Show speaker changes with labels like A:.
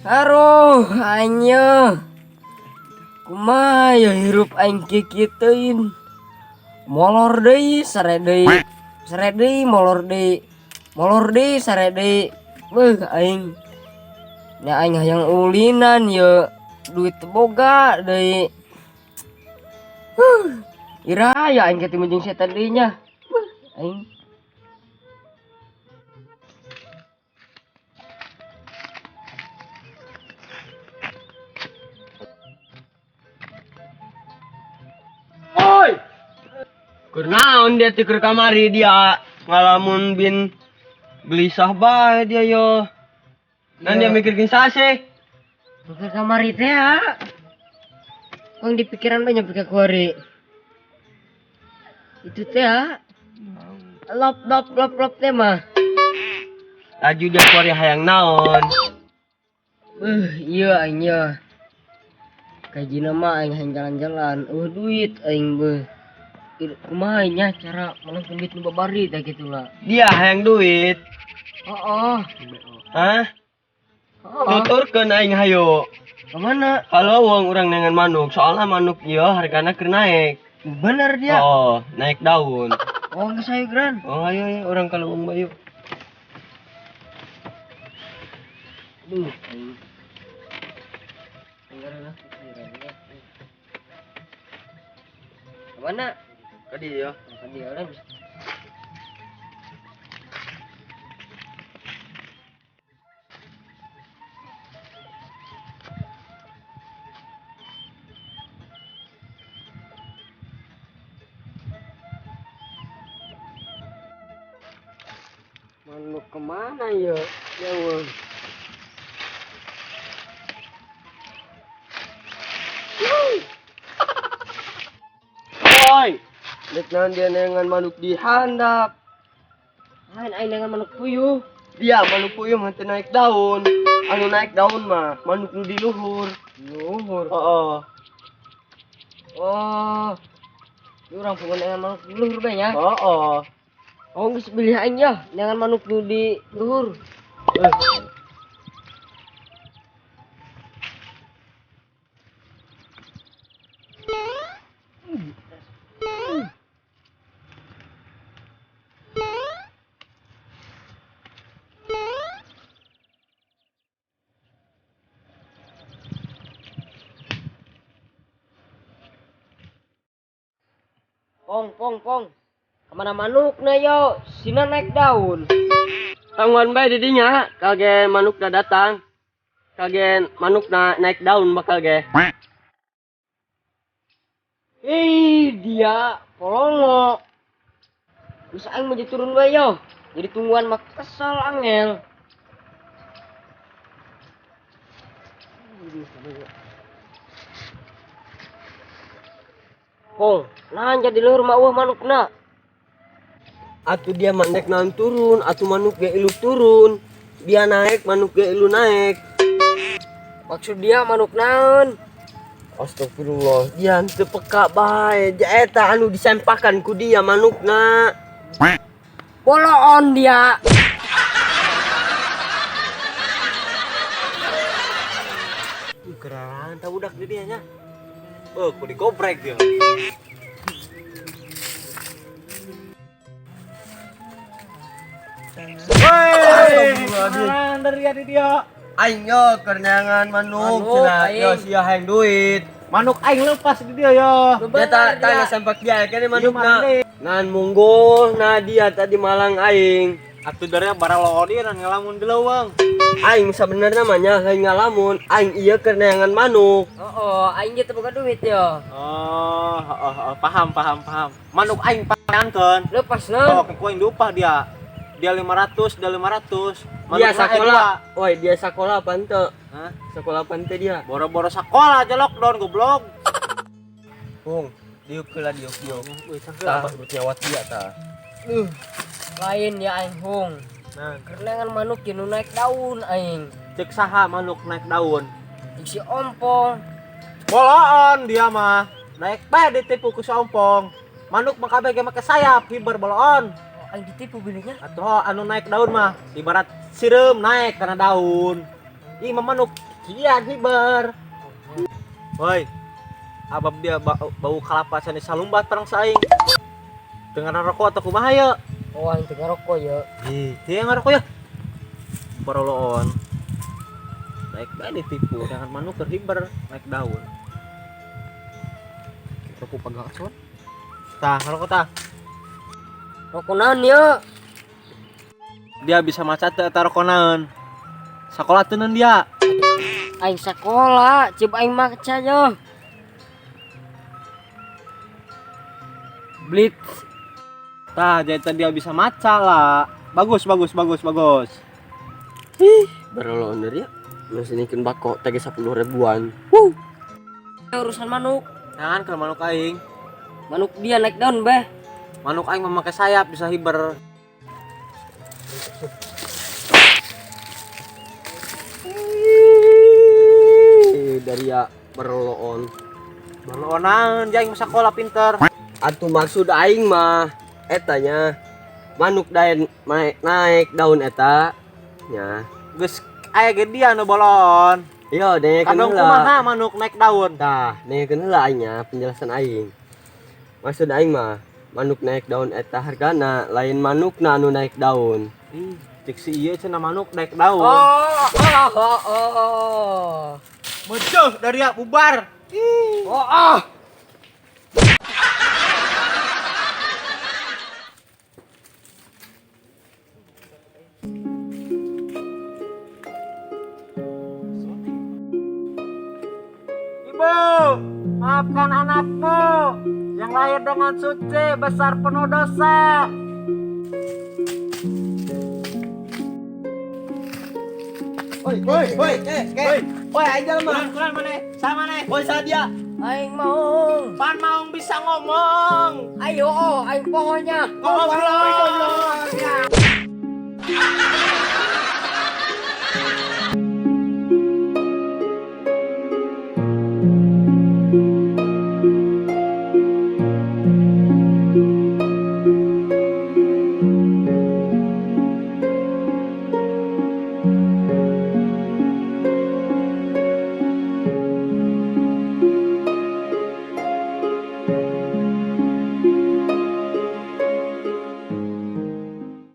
A: Aduh, anya kumaha ya hirup aing kikieuteun. Molor deui sare deui molor deui sare deui. Beuh aing. Nya aing hayang ulinan ye duit teu boga deui. Ira ya aing ketemu jeung setan deui nya. Aing
B: Oi, kurnaon dia tiker kamari dia ngalamun bin gelisah bae dia yo. Dan dia mikirin sase.
A: ke kamari teh ya. Kong di pikiran banyak pikir kuari. Itu teh ya. Lop teh mah.
B: Laju dia kuari hayang naon.
A: Iya aing ya. Kajina mah aing hayang jalan-jalan. Duit aing beuh. Kumaha nya cara menangkeun duit nu babari tah kitu lah.
B: Dia hayang duit.
A: Heeh.
B: Hah? Tuturkeun aing hayo.
A: Ka mana?
B: Kalau uang urang dengan manuk, soalnya manuk ieu hargana keur naik.
A: Bener dia.
B: Oh, naik daun.
A: Oh, geus hayu gran.
B: Oh, ayo urang ka leuweung bae yuk.
A: Aduh, aing. Enggak. Mana?
B: Ka dieu.
A: Ka dieu lah. Manuk kemana ya? Jauh.
B: Oi, dek naon dia dengan manuk dihandap.
A: Aing dengan manuk puyuh.
B: Dia manuk puyuh mah teu naik daun. Anu naik daun mah manuk nu di luhur.
A: Luhur.
B: Heeh.
A: Oh. Ini orang pokoknya dengan manuk di luhur bae nya.
B: Heeh.
A: Oh, geus bilih aing ya dengan manuk nu di luhur. Pong. Kemana manuk na yo? Sina naik daun.
B: Tangguan bae di dinya, kage manuk na datang. Kage manuk na naik daun bakal ge.
A: Dia polongo. Terus aing mau jadi turun bae yo. Jadi tungguan mak kesel angel. Pong, nah jadi luhur mah manukna.
B: Atuh dia mandek naon turun, atuh manuk ge ilu turun. Dia naik, manuk ge ilu naik.
A: Maksud dia manuk naon?
B: Astagfirullah, dia teu peka bae. Ja eta anu disempakan ku dia manukna.
A: Boloon dia.
B: Keraran tah budak di dianya. Ku digobrek dia.
A: Dari dia.
B: Aing yo kernyangan manuk cenah yo sia hayang duit.
C: Manuk aing lepas di dia ya.
B: Dia tanya sempak dia kene manukna. Ngan munggo nah dia tadi malang aing.
C: Atuh dari bara lo dia dan ngalamun di leuweung.
B: Aing sebenarnya namanya lain ngalamun, aing iya keneangan manuk.
A: Oh, aing gitu boga duit ya.
C: Paham. Manuk aing payankeun.
A: Lepas
C: Oh,
A: non.
C: ku aing diupah dia. Dia 500.
B: Dia
C: Manukna
B: sekolah. Woi, dia sekolah apa ente?
C: Hah?
B: Sekolah apa ente dia?
C: Boro-boro sekolah aja lockdown goblok.
B: Hung, diuk heula diuk.
C: Wih, sangkeun
B: Tah,
C: apa?
B: nyawat dia tah.
A: Lain ya aing hung.
C: Nah,
A: Kerenangan manuk nu naik daun aing.
C: cek saha manuk naik daun.
A: Si ompong.
C: Boloon dia mah. Naik bae ditipu ku si ompong. Manuk mah kabeh ge make sayap, hiber boloon.
A: Oh, aing ditipu bilinya.
C: Atuh anu naik daun mah ibarat sireum naik karena daun. Ih mah manuk kian hiber. Woi. Abab dia bau kalapa sana salumbat perang saing. Dengan rokok atau kumaha ya?
A: Oh, aing teu ngarokok ya.
C: Ih, dia ngarokok ya. Baroloon. Naik bae ditipu dengan manuk keur hiber naik daun. Rokok pagason. Tah, ngarokok tah.
A: Rokonan ya.
C: Dia bisa maca teu eta rokonaeun. Sakola teu neun dia.
A: Aing sekolah, coba aing maca ya. Blitz.
C: Tah, jadi dia bisa maca lah. Bagus.
B: Barolo onder ya. Masih nikeun bako teh 10 ribuan.
A: Urusan manuk.
C: Jangan ke manuk aing.
A: Manuk dia naik daun beh.
C: Manuk aing memakai sayap bisa hiber.
B: Dari ya baroloon.
C: Baroloonan dia aing sakola pinter.
B: Atuh maksud aing mah etanya manuk naik daun eta nya.
C: Geus aya ge dia nu bolon.
B: Iya, dengekeun
C: Kadang
B: heula.
C: kumaha manuk naik daun.
B: Tah, dengekeun heula aing nya penjelasan aing. Maksud aing mah manuk naik daun eta hargana lain manukna anu naik daun.
C: Ih, cek si ieu cenah manuk naik daun.
A: Oh.
C: Mucuh dari ya bubar. Ibu, maafkan anakmu yang lahir dengan suci, besar penuh dosa.
B: Woi, aing jalan mah.
C: Kulan mana? Sama nih.
B: Woi, sadia.
A: Aing mau.
C: Pan mau bisa ngomong.
A: Ayo, aing pohonnya.
C: Goblok.